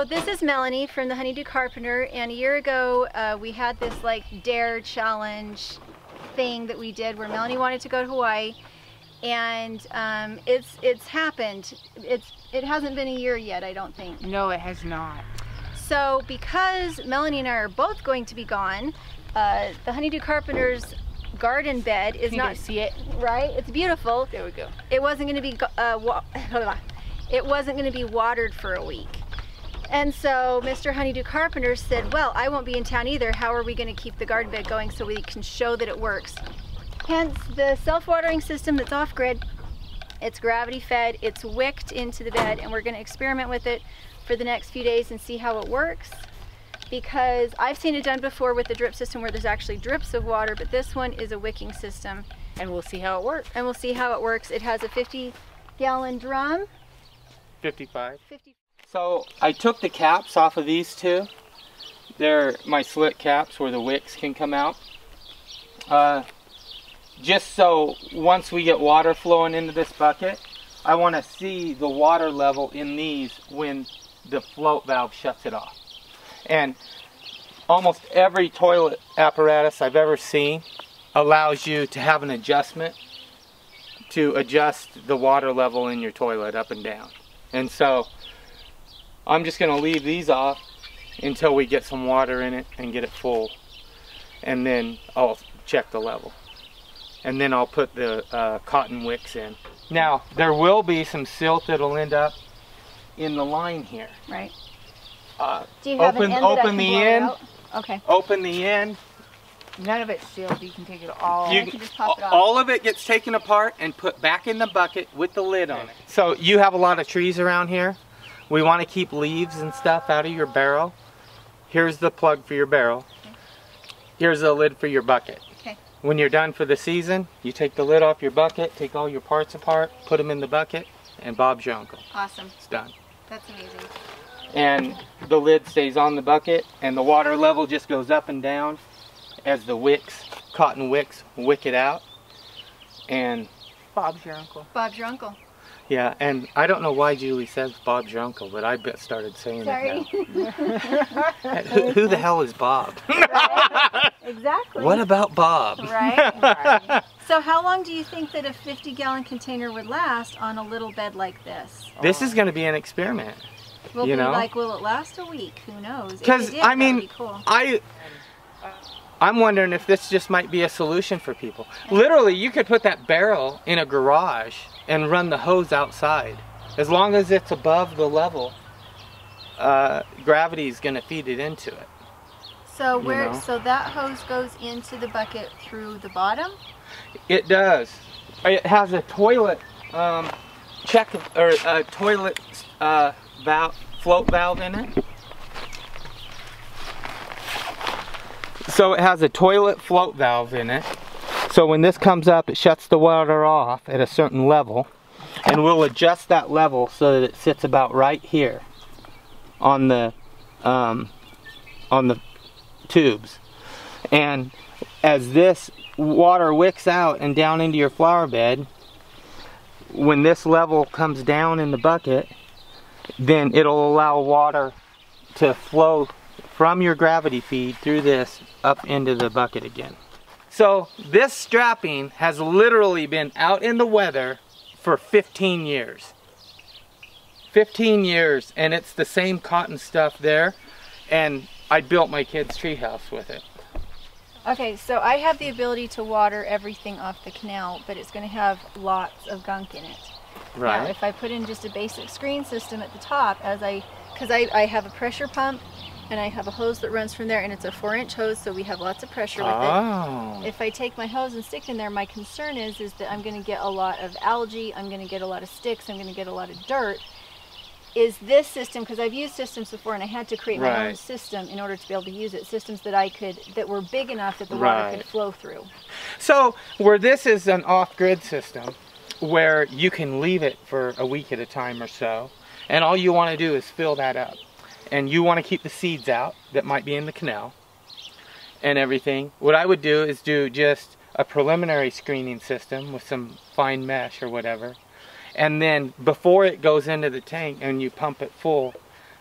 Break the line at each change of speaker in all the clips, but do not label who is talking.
So this is Melanie from the Honeydew Carpenter, and a year ago we had this like dare challenge thing that we did where Melanie wanted to go to Hawaii, and it's happened. It hasn't been a year yet, I don't think.
No, it has not.
So because Melanie and I are both going to be gone, the Honeydew Carpenter's garden bed is not,
see it,
right? It's beautiful.
There we go.
It wasn't going to be it wasn't going to be watered for a week. And so Mr. Honeydew Carpenter said, well, I won't be in town either. How are we going to keep the garden bed going so we can show that it works? Hence the self-watering system that's off-grid. It's gravity fed, it's wicked into the bed, and we're going to experiment with it for the next few days and see how it works. Because I've seen it done before with the drip system where there's actually drips of water, but this one is a wicking system.
And we'll see how it works.
And we'll see how it works. It has a 50-gallon drum.
55. So I took the caps off of these two. They're my slit caps where the wicks can come out. Just so once we get water flowing into this bucket, I want to see the water level in these when the float valve shuts it off. And almost every toilet apparatus I've ever seen allows you to have an adjustment to adjust the water level in your toilet up and down. And so I'm just going to leave these off until we get some water in it and get it full. And then I'll check the level. And then I'll put the cotton wicks in. Now, there will be some silt that'll end up in the line here.
Right.
Do you have open the end.
Okay.
Open the end.
None of it's sealed. You can take it all.
You can just pop it off.
All of it gets taken apart and put back in the bucket with the lid on it. So you have a lot of trees around here. We want to keep leaves and stuff out of your barrel. Here's the plug for your barrel.
Okay.
Here's the lid for your bucket.
Okay.
When you're done for the season, you take the lid off your bucket, take all your parts apart, put them in the bucket, and Bob's your uncle.
Awesome.
It's done.
That's amazing.
And the lid stays on the bucket, and the water level just goes up and down as the wicks, cotton wicks, wick it out. And
Bob's your uncle.
Bob's your uncle.
yeah, and I don't know why Julie says Bob's your uncle, but I started saying
Sorry.
it now. Who the hell is Bob?
Right? Exactly.
What about Bob?
Right? So how long do you think that a 50-gallon container would last on a little bed like this?
This is going to be an experiment.
Will
you know?
Like, will it last a week? Who knows?
Because I mean,
that'd be cool.
I'm wondering if this just might be a solution for people. Literally, you could put that barrel in a garage and run the hose outside. As long as it's above the level, gravity is going to feed it into it.
So where? So that hose goes into the bucket through the bottom?
It does. It has a toilet toilet valve, float valve in it. So it has a toilet float valve in it. So when this comes up, it shuts the water off at a certain level, and we'll adjust that level so that it sits about right here on the tubes. And as this water wicks out and down into your flower bed, when this level comes down in the bucket, then it'll allow water to flow from your gravity feed through this up into the bucket again. So this strapping has literally been out in the weather for 15 years. 15 years, and it's the same cotton stuff there, and I built my kid's treehouse with it.
Okay, so I have the ability to water everything off the canal, but it's going to have lots of gunk in it.
Right.
Now, if I put in just a basic screen system at the top, because I have a pressure pump, and I have a hose that runs from there, and it's a 4-inch hose, so we have lots of pressure with it. If I take my hose and stick it in there, my concern is that I'm going to get a lot of algae, I'm going to get a lot of sticks, I'm going to get a lot of dirt. Is this system, because I've used systems before and I had to create my own system in order to be able to use it, systems that were big enough that the water could flow through.
So where this is an off-grid system, where you can leave it for a week at a time or so, and all you want to do is fill that up. And you want to keep the seeds out that might be in the canal and everything. What I would do is do just a preliminary screening system with some fine mesh or whatever. And then before it goes into the tank and you pump it full,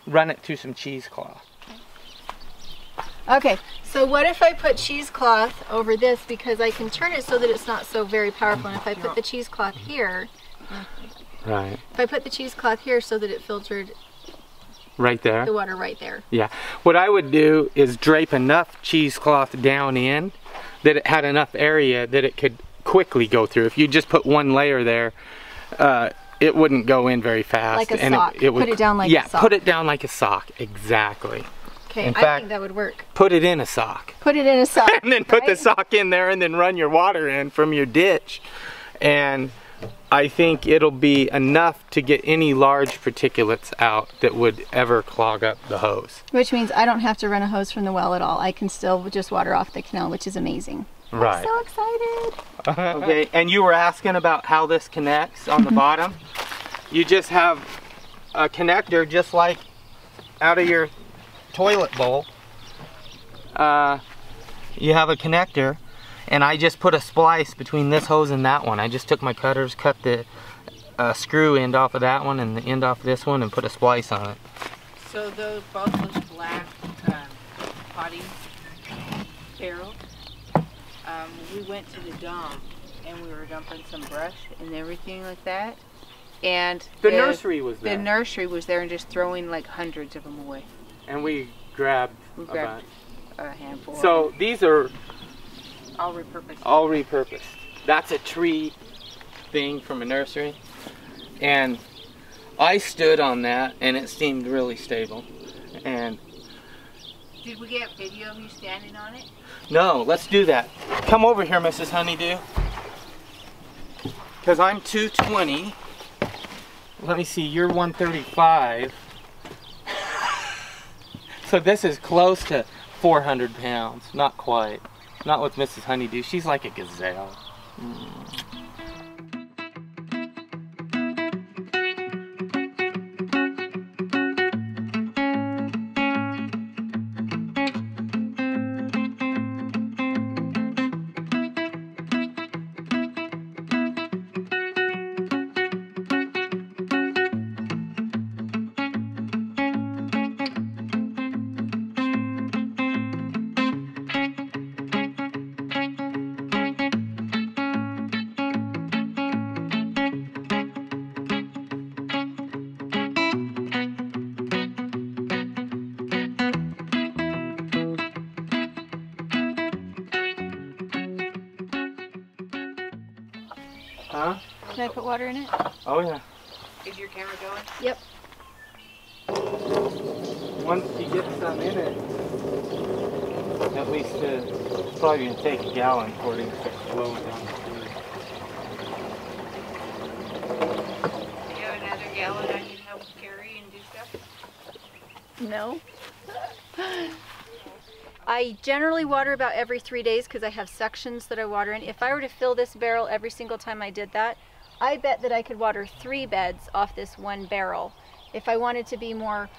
run it through some cheesecloth.
Okay, so what if I put cheesecloth over this, because I can turn it so that it's not so very powerful, and if I put the cheesecloth here,
Right.
if I put the cheesecloth here so that it filtered
Right there?
the water right there.
Yeah. What I would do is drape enough cheesecloth down in that it had enough area that it could quickly go through. If you just put one layer there, it wouldn't go in very fast.
Like a
and
sock.
It would,
Put it down like a sock.
Yeah, put it down like a sock. Exactly.
Okay,
In
I
fact-
think that would work.
Put it in a sock.
Put it in a sock.
And then put the
right?
sock in there and then run your water in from your ditch. And I think it'll be enough to get any large particulates out that would ever clog up the hose.
Which means I don't have to run a hose from the well at all. I can still just water off the canal, which is amazing.
Right.
I'm so excited.
Okay, and you were asking about how this connects on the bottom. You just have a connector just like out of your toilet bowl. You have a connector, and I just put a splice between this hose and that one. I just took my cutters, cut the screw end off of that one and the end off of this one, and put a splice on it.
So both those black potting barrels, we went to the dump and we were dumping some brush and everything like that. And
The nursery was there.
The nursery was there and just throwing like hundreds of them away.
And we grabbed,
We
a
grabbed
bunch.
a handful.
So these are
all repurposed.
all repurposed. That's a tree thing from a nursery. And I stood on that and it seemed really stable. And
Did we get video of you standing on it?
no, let's do that. Come over here, Mrs. Honeydew. Because I'm 220. Let me see, you're 135. So this is close to 400 pounds. Not quite. Not with Mrs. Honeydew. She's like a gazelle. Huh?
Can I put water in it?
Oh yeah.
Is your camera going?
Yep.
Once you get some in it, at least it's probably going to take a gallon for it to flow down the street.
Do you have another gallon I can help carry and do stuff?
No. I generally water about every 3 days because I have sections that I water in. If I were to fill this barrel every single time I did that, I bet that I could water 3 beds off this one barrel. If I wanted to be more,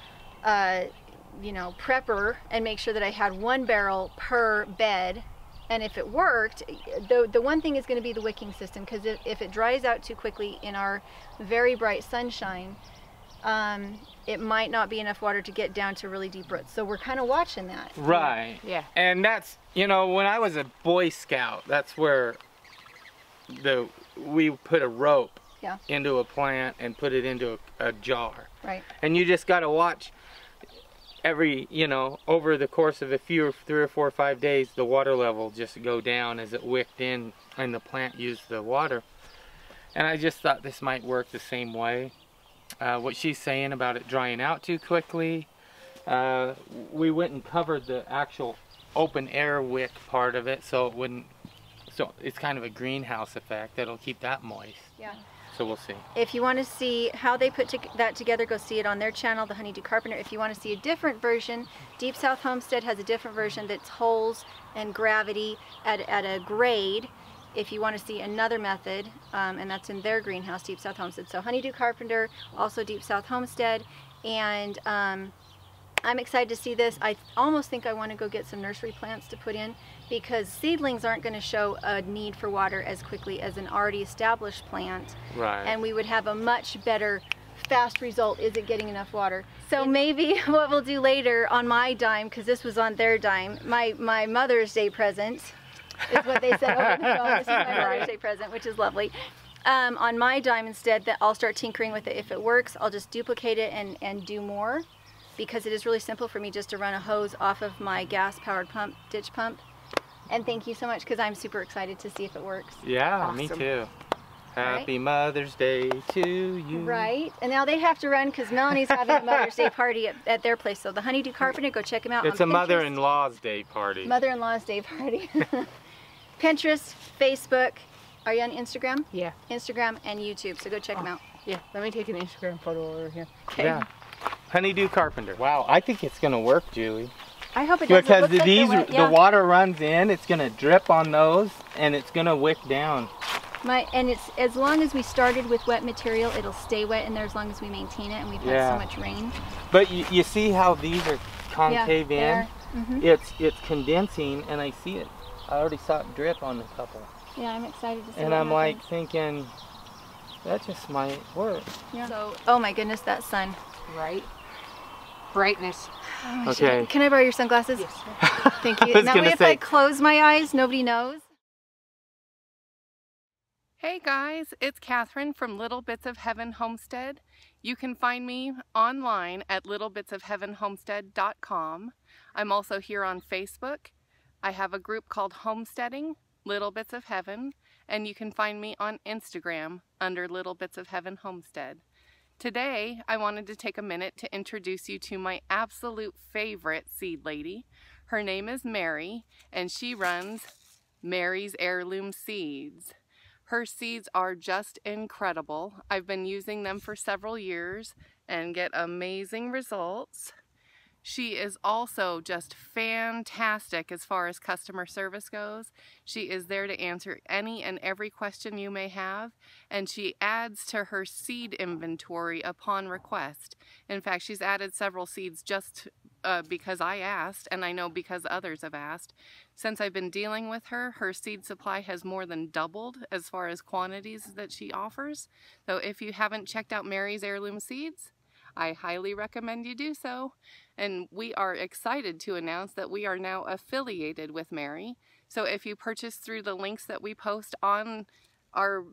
you know, prepper and make sure that I had 1 barrel per bed, and if it worked, the one thing is going to be the wicking system, because if it dries out too quickly in our very bright sunshine, it might not be enough water to get down to really deep roots. So we're kind of watching that.
Right.
Yeah.
And that's, you know, when I was a Boy Scout, that's where we put a rope
Yeah.
into a plant and put it into a jar.
Right.
And you just got to watch every, you know, over the course of 3 or 4 or 5 days, the water level just go down as it wicked in and the plant used the water. And I just thought this might work the same way. What she's saying about it drying out too quickly, we went and covered the actual open air wick part of it so it wouldn't, so it's kind of a greenhouse effect that'll keep that moist.
Yeah.
So we'll see.
If you want to see how they put that together, go see it on their channel, The Honeydew Carpenter. If you want to see a different version, Deep South Homestead has a different version that's holes and gravity at a grade. If you want to see another method, and that's in their greenhouse, Deep South Homestead. So Honeydew Carpenter, also Deep South Homestead, and I'm excited to see this. I almost think I want to go get some nursery plants to put in, because seedlings aren't going to show a need for water as quickly as an already established plant.
Right.
And we would have a much better fast result. Is it getting enough water? So maybe what we'll do later on my dime, because this was on their dime, my Mother's Day present is what they said over the phone. This is my Mother's Day present, which is lovely. On my dime instead, that I'll start tinkering with it. If it works, I'll just duplicate it and do more, because it is really simple for me just to run a hose off of my gas-powered pump, ditch pump. And thank you so much, because I'm super excited to see if it works.
Yeah,
Awesome.
me too. Happy Mother's Day to you.
Right, and now they have to run because Melanie's having a Mother's Day party at their place. So the Honeydew Carpenter, go check them out.
It's
on
a
Pinterest.
mother-in-law's day party.
Mother-in-law's day party. Pinterest, Facebook. Are you on Instagram?
Yeah.
Instagram and YouTube. So go check them out.
Yeah. Let me take an Instagram photo over here.
Okay.
Yeah. Honeydew Carpenter. Wow, I think it's gonna work, Julie.
I hope it does.
Because
It looks like
these,
they're wet, yeah.
the water runs in, it's gonna drip on those, and it's gonna wick down.
And it's as long as we started with wet material, it'll stay wet in there as long as we maintain it, and we've had so much rain.
But you see how these are concave in?
Mm-hmm.
It's condensing, and I see it. I already saw it drip on a couple.
Yeah, I'm excited to see.
And
what
I'm like
happens.
thinking, that just might work.
Yeah. So, oh my goodness, that sun.
Right. Brightness.
Oh,
Okay.
Can I borrow your sunglasses?
Yes.
Thank you.
I was
That
gonna
way, if I
say-
close my eyes, nobody knows.
Hey guys, it's Catherine from Little Bits of Heaven Homestead. You can find me online at littlebitsofheavenhomestead.com. I'm also here on Facebook. I have a group called Homesteading, Little Bits of Heaven, and you can find me on Instagram under Little Bits of Heaven Homestead. Today, I wanted to take a minute to introduce you to my absolute favorite seed lady. Her name is Mary, and she runs Mary's Heirloom Seeds. Her seeds are just incredible. I've been using them for several years and get amazing results. She is also just fantastic as far as customer service goes. She is there to answer any and every question you may have, and she adds to her seed inventory upon request. In fact, she's added several seeds just because I asked, and I know because others have asked. Since I've been dealing with her, her seed supply has more than doubled as far as quantities that she offers. So if you haven't checked out Mary's Heirloom Seeds, I highly recommend you do so. And we are excited to announce that we are now affiliated with Mary. So if you purchase through the links that we post on our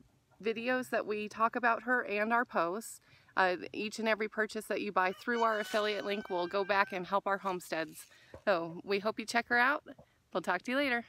videos that we talk about her and our posts, each and every purchase that you buy through our affiliate link will go back and help our homesteads. So we hope you check her out. We'll talk to you later.